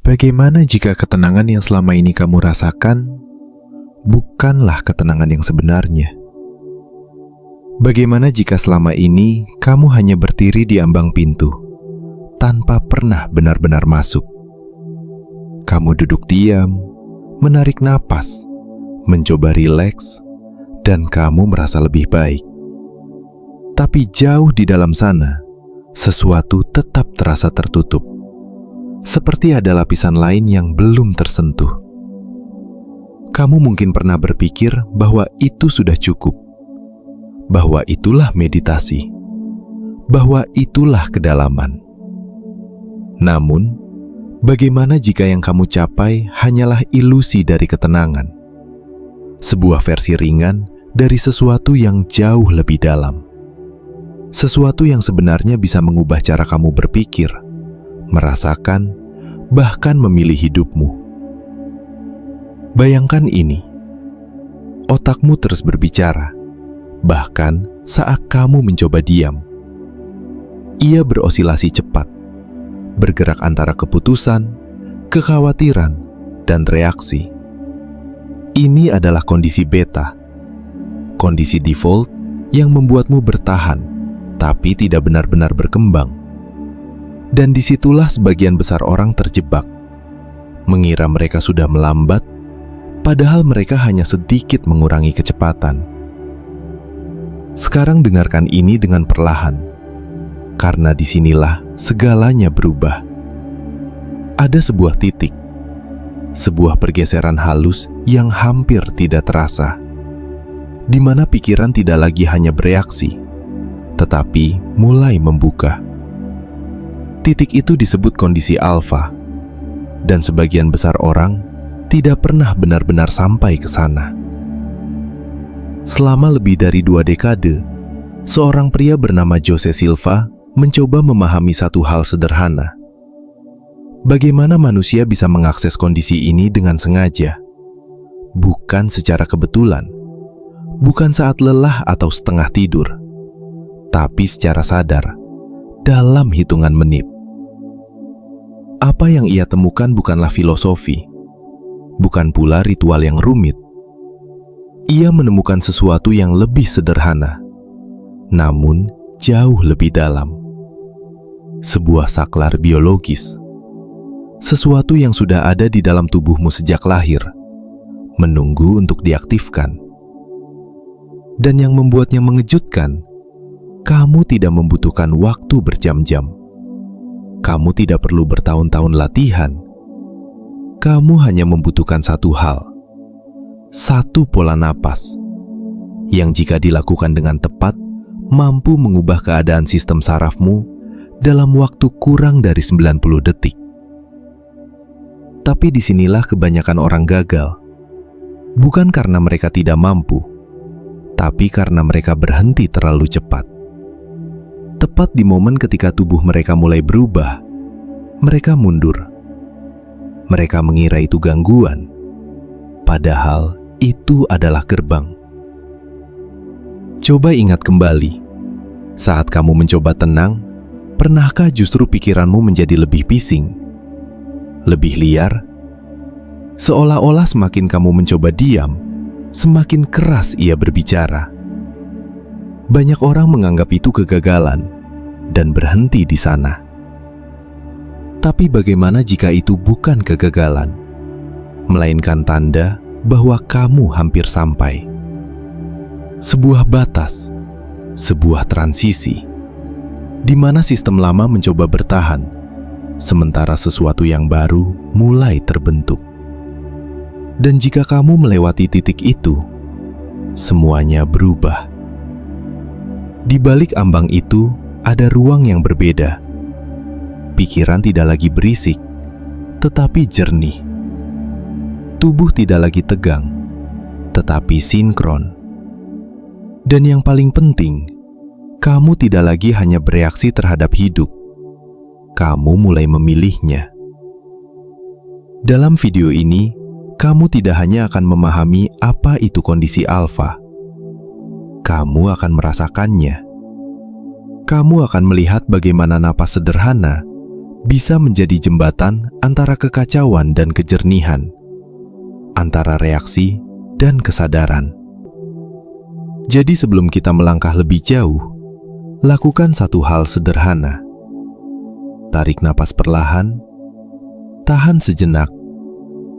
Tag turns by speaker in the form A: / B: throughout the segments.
A: Bagaimana jika ketenangan yang selama ini kamu rasakan bukanlah ketenangan yang sebenarnya? Bagaimana jika selama ini kamu hanya berdiri di ambang pintu, tanpa pernah benar-benar masuk? Kamu duduk diam, menarik napas, mencoba rileks, dan kamu merasa lebih baik. Tapi jauh di dalam sana, sesuatu tetap terasa tertutup. Seperti ada lapisan lain yang belum tersentuh. Kamu mungkin pernah berpikir bahwa itu sudah cukup, bahwa itulah meditasi, bahwa itulah kedalaman. Namun, bagaimana jika yang kamu capai hanyalah ilusi dari ketenangan? Sebuah versi ringan dari sesuatu yang jauh lebih dalam. Sesuatu yang sebenarnya bisa mengubah cara kamu berpikir, merasakan, bahkan memilih hidupmu. Bayangkan ini, otakmu terus berbicara, bahkan saat kamu mencoba diam. Ia berosilasi cepat, bergerak antara keputusan, kekhawatiran, dan reaksi. Ini adalah kondisi beta, kondisi default yang membuatmu bertahan, tapi tidak benar-benar berkembang. Dan disitulah sebagian besar orang terjebak, mengira mereka sudah melambat, padahal mereka hanya sedikit mengurangi kecepatan. Sekarang dengarkan ini dengan perlahan, karena disinilah segalanya berubah. Ada sebuah titik, sebuah pergeseran halus yang hampir tidak terasa, di mana pikiran tidak lagi hanya bereaksi, tetapi mulai membuka. Titik itu disebut kondisi alfa, dan sebagian besar orang tidak pernah benar-benar sampai ke sana. Selama lebih dari 2 dekade, seorang pria bernama Jose Silva mencoba memahami satu hal sederhana. Bagaimana manusia bisa mengakses kondisi ini dengan sengaja? Bukan secara kebetulan, bukan saat lelah atau setengah tidur, tapi secara sadar, dalam hitungan menit. Apa yang ia temukan bukanlah filosofi, bukan pula ritual yang rumit. Ia menemukan sesuatu yang lebih sederhana, namun jauh lebih dalam. Sebuah saklar biologis, sesuatu yang sudah ada di dalam tubuhmu sejak lahir, menunggu untuk diaktifkan. Dan yang membuatnya mengejutkan, kamu tidak membutuhkan waktu berjam-jam. Kamu tidak perlu bertahun-tahun latihan. Kamu hanya membutuhkan satu hal, satu pola napas, yang jika dilakukan dengan tepat, mampu mengubah keadaan sistem sarafmu dalam waktu kurang dari 90 detik. Tapi disinilah kebanyakan orang gagal. Bukan karena mereka tidak mampu, tapi karena mereka berhenti terlalu cepat. Tepat di momen ketika tubuh mereka mulai berubah, mereka mundur. Mereka mengira itu gangguan, padahal itu adalah gerbang. Coba ingat kembali, saat kamu mencoba tenang, pernahkah justru pikiranmu menjadi lebih bising, lebih liar? Seolah-olah semakin kamu mencoba diam, semakin keras ia berbicara. Banyak orang menganggap itu kegagalan dan berhenti di sana. Tapi bagaimana jika itu bukan kegagalan, melainkan tanda bahwa kamu hampir sampai? Sebuah batas, sebuah transisi, di mana sistem lama mencoba bertahan, sementara sesuatu yang baru mulai terbentuk. Dan jika kamu melewati titik itu, semuanya berubah. Di balik ambang itu, ada ruang yang berbeda. Pikiran tidak lagi berisik, tetapi jernih. Tubuh tidak lagi tegang, tetapi sinkron. Dan yang paling penting, kamu tidak lagi hanya bereaksi terhadap hidup. Kamu mulai memilihnya. Dalam video ini, kamu tidak hanya akan memahami apa itu kondisi alfa. Kamu akan merasakannya. Kamu akan melihat bagaimana napas sederhana bisa menjadi jembatan antara kekacauan dan kejernihan, antara reaksi dan kesadaran. Jadi sebelum kita melangkah lebih jauh, lakukan satu hal sederhana. Tarik napas perlahan, tahan sejenak,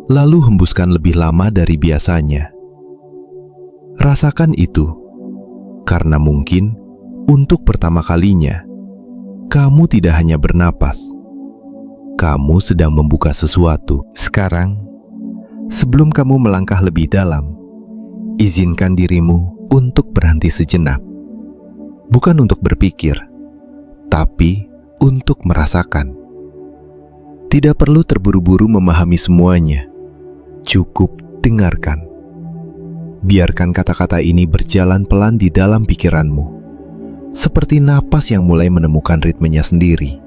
A: lalu hembuskan lebih lama dari biasanya. Rasakan itu, karena mungkin untuk pertama kalinya, kamu tidak hanya bernapas, kamu sedang membuka sesuatu. Sekarang, sebelum kamu melangkah lebih dalam, izinkan dirimu untuk berhenti sejenak. Bukan untuk berpikir, tapi untuk merasakan. Tidak perlu terburu-buru memahami semuanya. Cukup dengarkan. Biarkan kata-kata ini berjalan pelan di dalam pikiranmu, seperti napas yang mulai menemukan ritmenya sendiri.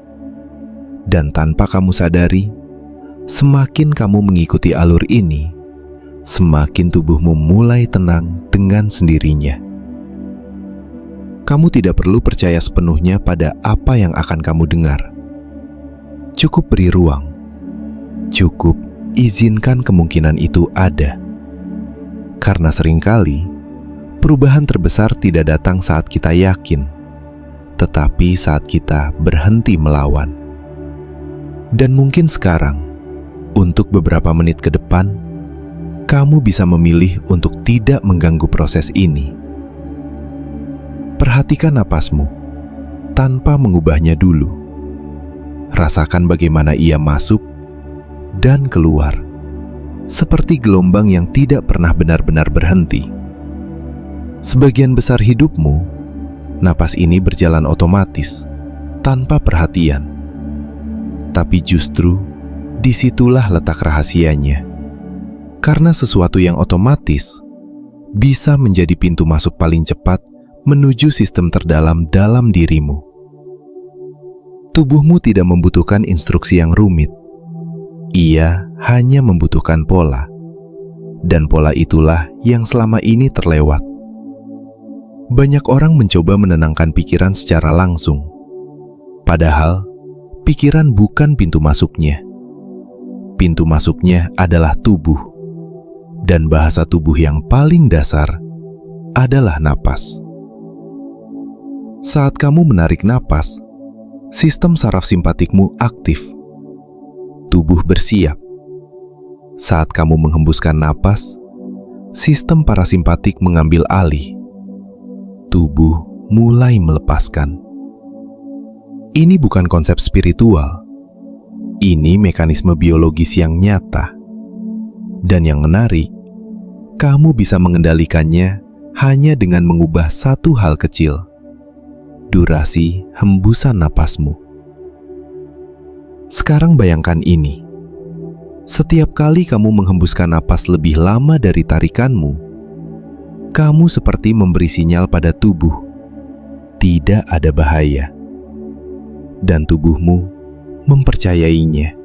A: Dan tanpa kamu sadari, semakin kamu mengikuti alur ini, semakin tubuhmu mulai tenang dengan sendirinya. Kamu tidak perlu percaya sepenuhnya pada apa yang akan kamu dengar. Cukup beri ruang. Cukup izinkan kemungkinan itu ada. Karena seringkali, perubahan terbesar tidak datang saat kita yakin, tetapi saat kita berhenti melawan. Dan mungkin sekarang, untuk beberapa menit ke depan, kamu bisa memilih untuk tidak mengganggu proses ini. Perhatikan napasmu, tanpa mengubahnya dulu. Rasakan bagaimana ia masuk dan keluar, seperti gelombang yang tidak pernah benar-benar berhenti. Sebagian besar hidupmu, napas ini berjalan otomatis, tanpa perhatian. Tapi justru, disitulah letak rahasianya. Karena sesuatu yang otomatis bisa menjadi pintu masuk paling cepat menuju sistem terdalam dalam dirimu. Tubuhmu tidak membutuhkan instruksi yang rumit. Ia hanya membutuhkan pola. Dan pola itulah yang selama ini terlewat. Banyak orang mencoba menenangkan pikiran secara langsung. Padahal, pikiran bukan pintu masuknya. Pintu masuknya adalah tubuh. Dan bahasa tubuh yang paling dasar adalah napas. Saat kamu menarik napas, sistem saraf simpatikmu aktif. Tubuh bersiap. Saat kamu menghembuskan napas, sistem parasimpatik mengambil alih. Tubuh mulai melepaskan. Ini bukan konsep spiritual. Ini mekanisme biologis yang nyata. Dan yang menarik, kamu bisa mengendalikannya hanya dengan mengubah satu hal kecil. Durasi hembusan napasmu. Sekarang bayangkan ini. Setiap kali kamu menghembuskan napas lebih lama dari tarikanmu, kamu seperti memberi sinyal pada tubuh, tidak ada bahaya. Dan tubuhmu mempercayainya.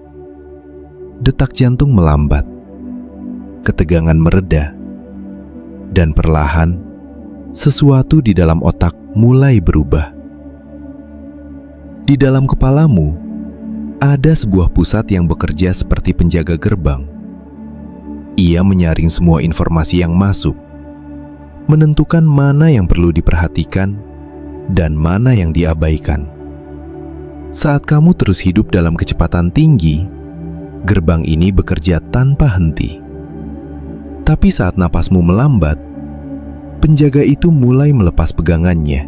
A: Detak jantung melambat, ketegangan mereda, dan perlahan, sesuatu di dalam otak mulai berubah. Di dalam kepalamu, ada sebuah pusat yang bekerja seperti penjaga gerbang. Ia menyaring semua informasi yang masuk, menentukan mana yang perlu diperhatikan dan mana yang diabaikan. Saat kamu terus hidup dalam kecepatan tinggi, gerbang ini bekerja tanpa henti. Tapi saat napasmu melambat, penjaga itu mulai melepas pegangannya.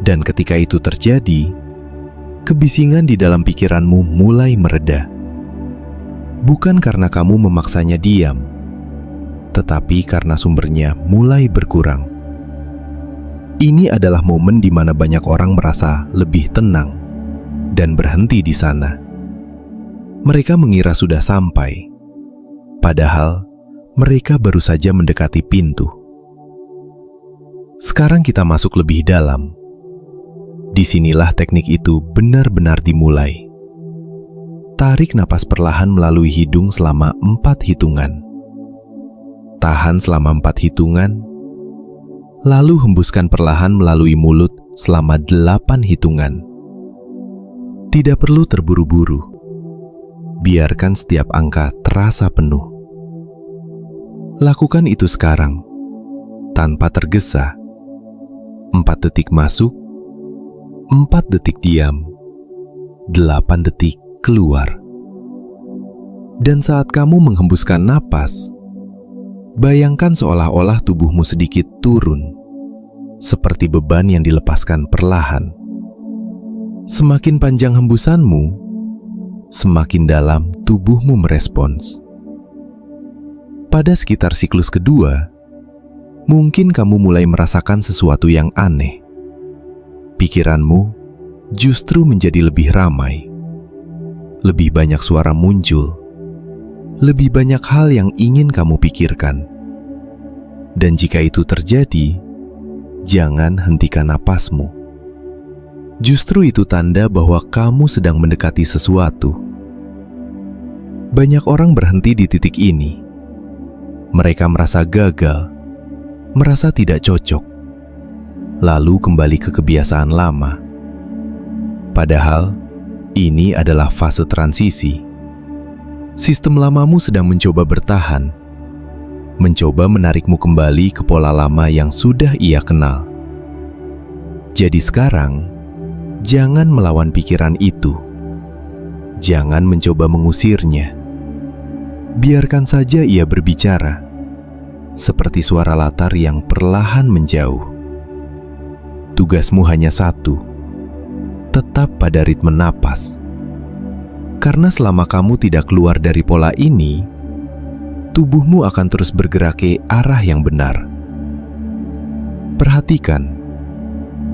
A: Dan ketika itu terjadi, kebisingan di dalam pikiranmu mulai mereda. Bukan karena kamu memaksanya diam, tetapi karena sumbernya mulai berkurang. Ini adalah momen di mana banyak orang merasa lebih tenang dan berhenti di sana. Mereka mengira sudah sampai, padahal mereka baru saja mendekati pintu. Sekarang kita masuk lebih dalam. Disinilah teknik itu benar-benar dimulai. Tarik napas perlahan melalui hidung selama 4 hitungan. Tahan selama 4 hitungan, lalu hembuskan perlahan melalui mulut selama 8 hitungan. Tidak perlu terburu-buru. Biarkan setiap angka terasa penuh. Lakukan itu sekarang, tanpa tergesa. 4 detik masuk, 4 detik diam, 8 detik keluar. Dan saat kamu menghembuskan napas, bayangkan seolah-olah tubuhmu sedikit turun, seperti beban yang dilepaskan perlahan. Semakin panjang hembusanmu, semakin dalam tubuhmu merespons. Pada sekitar siklus kedua, mungkin kamu mulai merasakan sesuatu yang aneh. Pikiranmu justru menjadi lebih ramai. Lebih banyak suara muncul. Lebih banyak hal yang ingin kamu pikirkan. Dan jika itu terjadi, jangan hentikan napasmu. Justru itu tanda bahwa kamu sedang mendekati sesuatu. Banyak orang berhenti di titik ini. Mereka merasa gagal, merasa tidak cocok, lalu kembali ke kebiasaan lama. Padahal, ini adalah fase transisi. Sistem lamamu sedang mencoba bertahan, mencoba menarikmu kembali ke pola lama yang sudah ia kenal. Jadi sekarang, jangan melawan pikiran itu. Jangan mencoba mengusirnya. Biarkan saja ia berbicara, seperti suara latar yang perlahan menjauh. Tugasmu hanya satu, tetap pada ritme napas. Karena selama kamu tidak keluar dari pola ini, tubuhmu akan terus bergerak ke arah yang benar. Perhatikan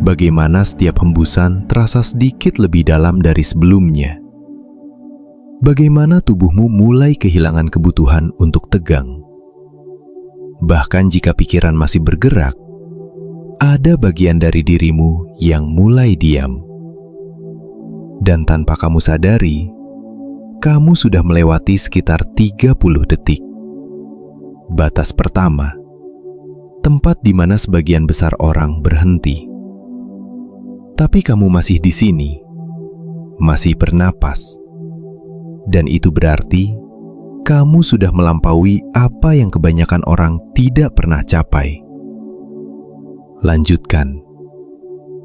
A: bagaimana setiap hembusan terasa sedikit lebih dalam dari sebelumnya. Bagaimana tubuhmu mulai kehilangan kebutuhan untuk tegang. Bahkan jika pikiran masih bergerak, ada bagian dari dirimu yang mulai diam. Dan tanpa kamu sadari, kamu sudah melewati sekitar 30 detik. Batas pertama, tempat di mana sebagian besar orang berhenti. Tapi kamu masih di sini, masih bernapas. Dan itu berarti kamu sudah melampaui apa yang kebanyakan orang tidak pernah capai. Lanjutkan,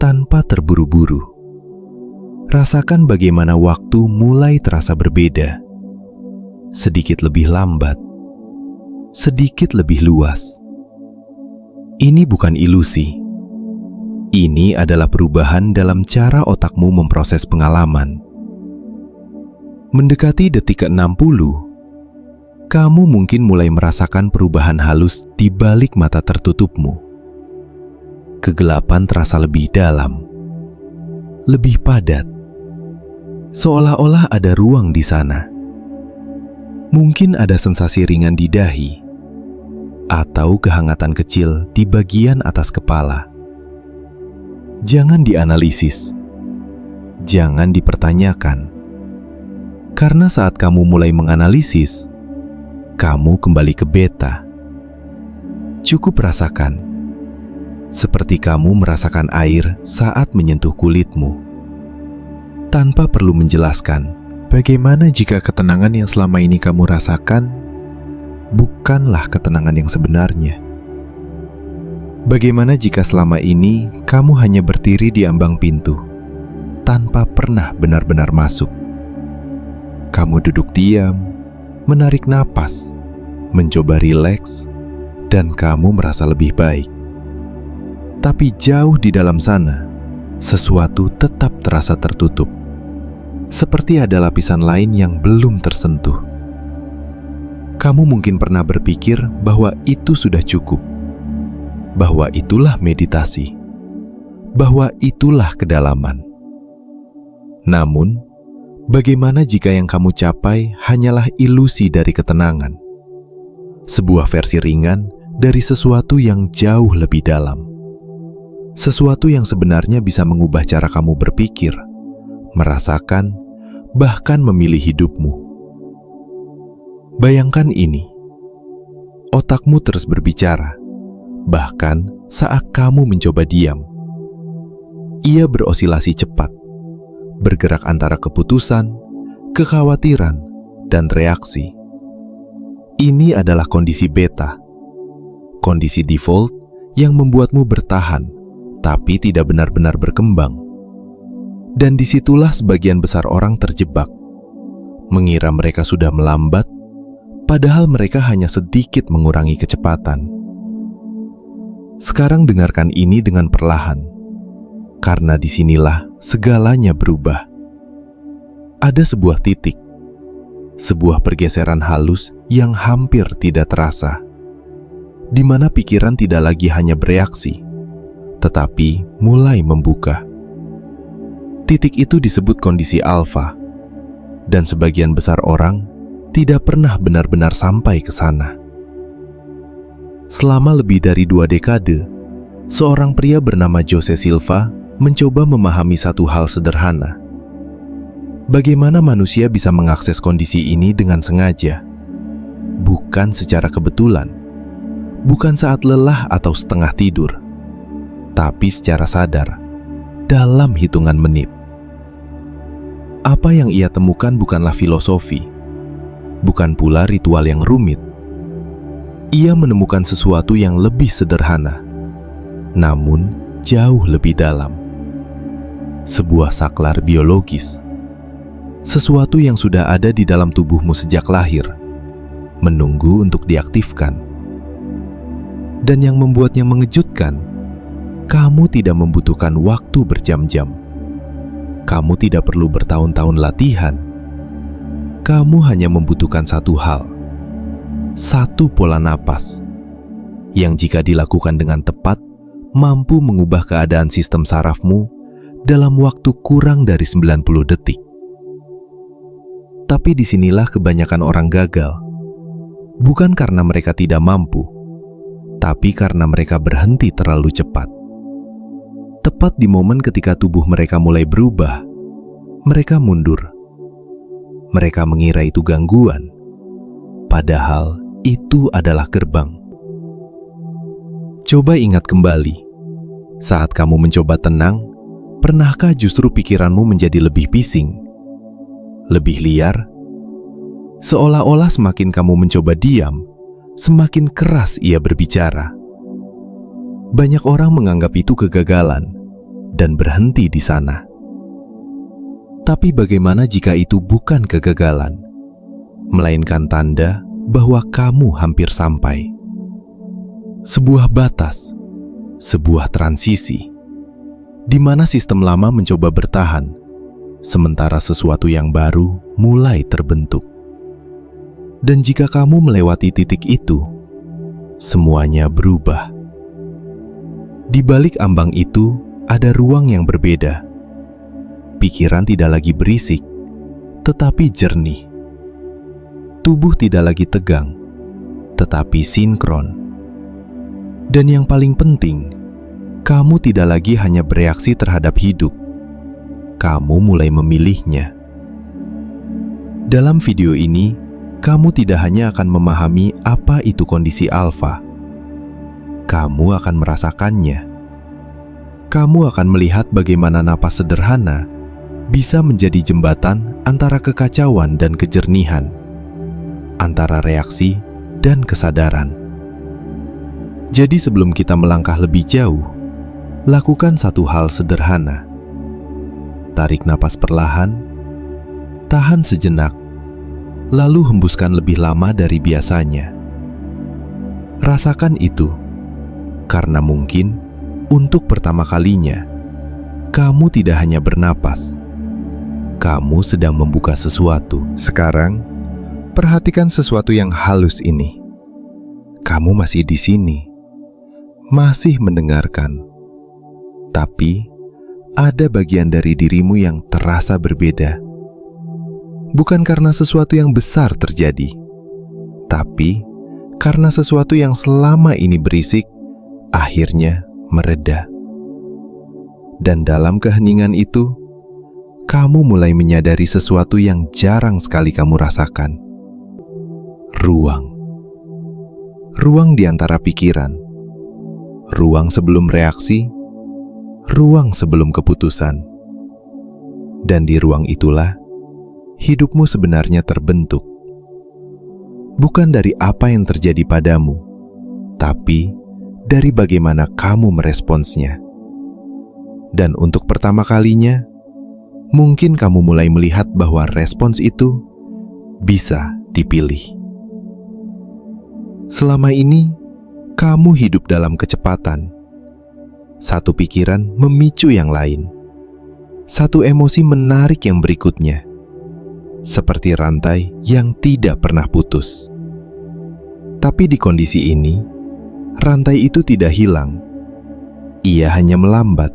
A: tanpa terburu-buru. Rasakan bagaimana waktu mulai terasa berbeda. Sedikit lebih lambat, sedikit lebih luas. Ini bukan ilusi. Ini adalah perubahan dalam cara otakmu memproses pengalaman. Mendekati detik ke-60, kamu mungkin mulai merasakan perubahan halus di balik mata tertutupmu. Kegelapan terasa lebih dalam, lebih padat. Seolah-olah ada ruang di sana. Mungkin ada sensasi ringan di dahi, atau kehangatan kecil di bagian atas kepala. Jangan dianalisis, jangan dipertanyakan. Karena saat kamu mulai menganalisis, kamu kembali ke beta. Cukup rasakan, seperti kamu merasakan air saat menyentuh kulitmu. Tanpa perlu menjelaskan, bagaimana jika ketenangan yang selama ini kamu rasakan bukanlah ketenangan yang sebenarnya? Bagaimana jika selama ini kamu hanya berdiri di ambang pintu, tanpa pernah benar-benar masuk? Kamu duduk diam, menarik napas, mencoba rileks, dan kamu merasa lebih baik. Tapi jauh di dalam sana, sesuatu tetap terasa tertutup. Seperti ada lapisan lain yang belum tersentuh. Kamu mungkin pernah berpikir bahwa itu sudah cukup, bahwa itulah meditasi, bahwa itulah kedalaman. Namun, bagaimana jika yang kamu capai hanyalah ilusi dari ketenangan? Sebuah versi ringan dari sesuatu yang jauh lebih dalam. Sesuatu yang sebenarnya bisa mengubah cara kamu berpikir, merasakan, bahkan memilih hidupmu. Bayangkan ini. Otakmu terus berbicara, bahkan saat kamu mencoba diam. Ia berosilasi cepat, bergerak antara keputusan, kekhawatiran, dan reaksi. Ini adalah kondisi beta, kondisi default yang membuatmu bertahan, tapi tidak benar-benar berkembang. Dan disitulah sebagian besar orang terjebak, mengira mereka sudah melambat, padahal mereka hanya sedikit mengurangi kecepatan. Sekarang dengarkan ini dengan perlahan, karena disinilah segalanya berubah. Ada sebuah titik, sebuah pergeseran halus yang hampir tidak terasa, di mana pikiran tidak lagi hanya bereaksi, tetapi mulai membuka. Titik itu disebut kondisi alfa, dan sebagian besar orang tidak pernah benar-benar sampai ke sana. Selama lebih dari 2 dekade, seorang pria bernama Jose Silva mencoba memahami satu hal sederhana. Bagaimana manusia bisa mengakses kondisi ini dengan sengaja, bukan secara kebetulan, bukan saat lelah atau setengah tidur, tapi secara sadar, dalam hitungan menit. Apa yang ia temukan bukanlah filosofi, bukan pula ritual yang rumit. Ia menemukan sesuatu yang lebih sederhana, namun jauh lebih dalam. Sebuah saklar biologis, sesuatu yang sudah ada di dalam tubuhmu sejak lahir, menunggu untuk diaktifkan. Dan yang membuatnya mengejutkan, kamu tidak membutuhkan waktu berjam-jam. Kamu tidak perlu bertahun-tahun latihan. Kamu hanya membutuhkan satu hal, satu pola napas, yang jika dilakukan dengan tepat, mampu mengubah keadaan sistem sarafmu dalam waktu kurang dari 90 detik. Tapi disinilah kebanyakan orang gagal. Bukan karena mereka tidak mampu, tapi karena mereka berhenti terlalu cepat. Tepat di momen ketika tubuh mereka mulai berubah, mereka mundur. Mereka mengira itu gangguan, padahal itu adalah gerbang. Coba ingat kembali, saat kamu mencoba tenang, pernahkah justru pikiranmu menjadi lebih bising? Lebih liar? Seolah-olah semakin kamu mencoba diam, semakin keras ia berbicara. Banyak orang menganggap itu kegagalan dan berhenti di sana. Tapi bagaimana jika itu bukan kegagalan, melainkan tanda bahwa kamu hampir sampai? Sebuah batas, sebuah transisi, di mana sistem lama mencoba bertahan, sementara sesuatu yang baru mulai terbentuk. Dan jika kamu melewati titik itu, semuanya berubah. Di balik ambang itu, ada ruang yang berbeda. Pikiran tidak lagi berisik, tetapi jernih. Tubuh tidak lagi tegang, tetapi sinkron. Dan yang paling penting, kamu tidak lagi hanya bereaksi terhadap hidup, kamu mulai memilihnya. Dalam video ini, kamu tidak hanya akan memahami apa itu kondisi alfa. Kamu akan merasakannya. Kamu akan melihat bagaimana napas sederhana bisa menjadi jembatan antara kekacauan dan kejernihan, antara reaksi dan kesadaran. Jadi sebelum kita melangkah lebih jauh, lakukan satu hal sederhana. Tarik napas perlahan, tahan sejenak, lalu hembuskan lebih lama dari biasanya. Rasakan itu, karena mungkin untuk pertama kalinya, kamu tidak hanya bernapas, kamu sedang membuka sesuatu. Sekarang, perhatikan sesuatu yang halus ini. Kamu masih di sini, masih mendengarkan, tapi ada bagian dari dirimu yang terasa berbeda. Bukan karena sesuatu yang besar terjadi, tapi karena sesuatu yang selama ini berisik, akhirnya mereda. Dan dalam keheningan itu, kamu mulai menyadari sesuatu yang jarang sekali kamu rasakan. Ruang. Ruang di antara pikiran. Ruang sebelum reaksi. Ruang sebelum keputusan. Dan di ruang itulah, hidupmu sebenarnya terbentuk. Bukan dari apa yang terjadi padamu, tapi dari bagaimana kamu meresponsnya. Dan untuk pertama kalinya, mungkin kamu mulai melihat bahwa respons itu bisa dipilih. Selama ini, kamu hidup dalam kecepatan. Satu pikiran memicu yang lain. Satu emosi menarik yang berikutnya. Seperti rantai yang tidak pernah putus. Tapi di kondisi ini, rantai itu tidak hilang. Ia hanya melambat.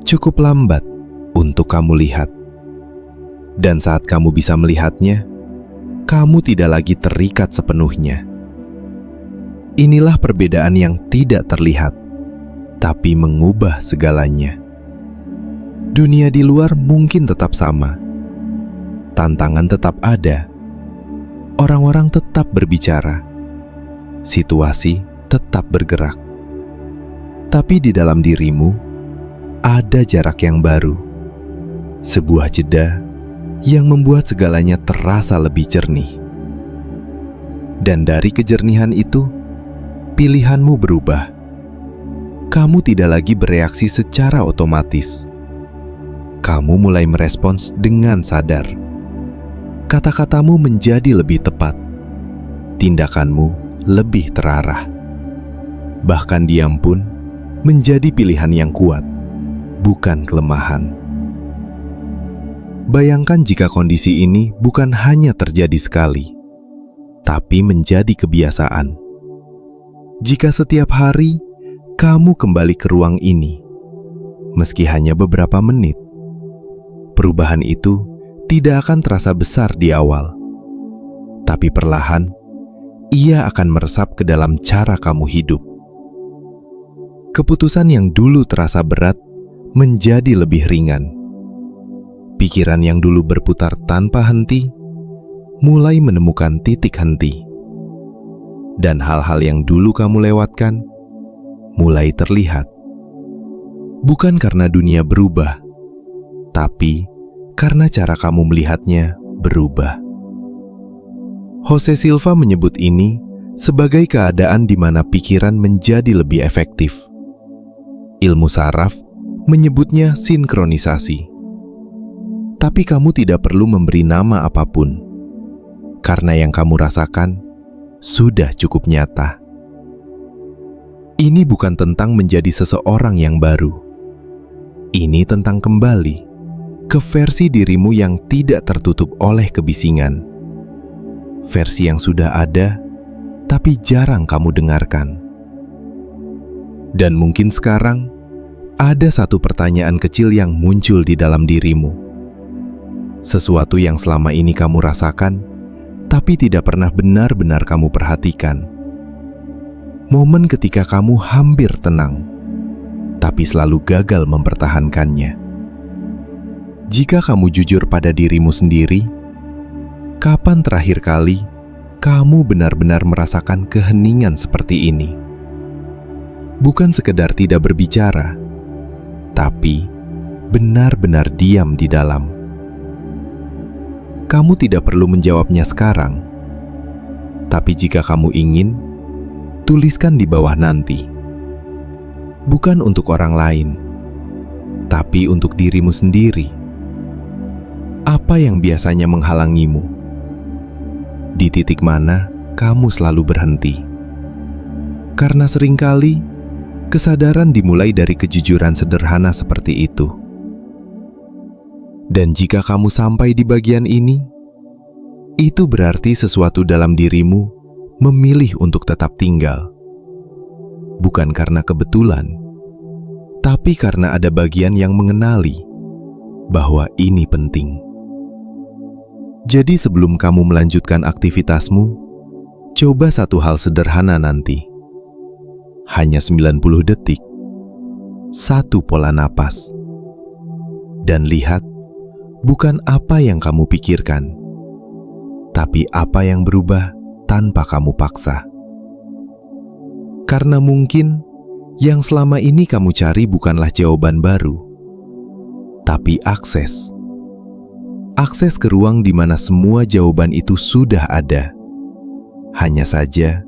A: Cukup lambat untuk kamu lihat. Dan saat kamu bisa melihatnya, kamu tidak lagi terikat sepenuhnya. Inilah perbedaan yang tidak terlihat, tapi mengubah segalanya. Dunia di luar mungkin tetap sama. Tantangan tetap ada. Orang-orang tetap berbicara. Situasi tetap bergerak. Tapi di dalam dirimu, ada jarak yang baru. Sebuah jeda yang membuat segalanya terasa lebih jernih. Dan dari kejernihan itu, pilihanmu berubah. Kamu tidak lagi bereaksi secara otomatis. Kamu mulai merespons dengan sadar. Kata-katamu menjadi lebih tepat. Tindakanmu lebih terarah. Bahkan diam pun menjadi pilihan yang kuat, bukan kelemahan. Bayangkan jika kondisi ini bukan hanya terjadi sekali, tapi menjadi kebiasaan. Jika setiap hari kamu kembali ke ruang ini, meski hanya beberapa menit, perubahan itu tidak akan terasa besar di awal, tapi perlahan ia akan meresap ke dalam cara kamu hidup. Keputusan yang dulu terasa berat menjadi lebih ringan. Pikiran yang dulu berputar tanpa henti mulai menemukan titik henti. Dan hal-hal yang dulu kamu lewatkan mulai terlihat. Bukan karena dunia berubah, tapi karena cara kamu melihatnya berubah. Jose Silva menyebut ini sebagai keadaan di mana pikiran menjadi lebih efektif. Ilmu saraf menyebutnya sinkronisasi. Tapi kamu tidak perlu memberi nama apapun, karena yang kamu rasakan sudah cukup nyata. Ini bukan tentang menjadi seseorang yang baru. Ini tentang kembali ke versi dirimu yang tidak tertutup oleh kebisingan. Versi yang sudah ada, tapi jarang kamu dengarkan. Dan mungkin sekarang, ada satu pertanyaan kecil yang muncul di dalam dirimu. Sesuatu yang selama ini kamu rasakan, tapi tidak pernah benar-benar kamu perhatikan. Momen ketika kamu hampir tenang, tapi selalu gagal mempertahankannya. Jika kamu jujur pada dirimu sendiri, kapan terakhir kali kamu benar-benar merasakan keheningan seperti ini? Bukan sekedar tidak berbicara, tapi benar-benar diam di dalam. Kamu tidak perlu menjawabnya sekarang, tapi jika kamu ingin, tuliskan di bawah nanti. Bukan untuk orang lain, tapi untuk dirimu sendiri. Apa yang biasanya menghalangimu? Di titik mana kamu selalu berhenti? Karena seringkali kesadaran dimulai dari kejujuran sederhana seperti itu. Dan jika kamu sampai di bagian ini, itu berarti sesuatu dalam dirimu memilih untuk tetap tinggal. Bukan karena kebetulan, tapi karena ada bagian yang mengenali bahwa ini penting. Jadi sebelum kamu melanjutkan aktivitasmu, coba satu hal sederhana nanti. Hanya 90 detik, satu pola napas. Dan lihat, bukan apa yang kamu pikirkan, tapi apa yang berubah tanpa kamu paksa. Karena mungkin yang selama ini kamu cari bukanlah jawaban baru, tapi akses. Akses ke ruang di mana semua jawaban itu sudah ada. Hanya saja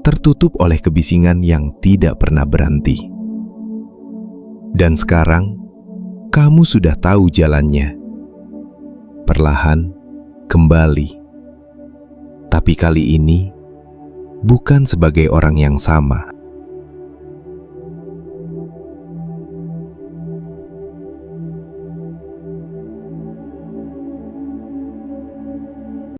A: tertutup oleh kebisingan yang tidak pernah berhenti. Dan sekarang, kamu sudah tahu jalannya. Perlahan kembali. Tapi kali ini bukan sebagai orang yang sama.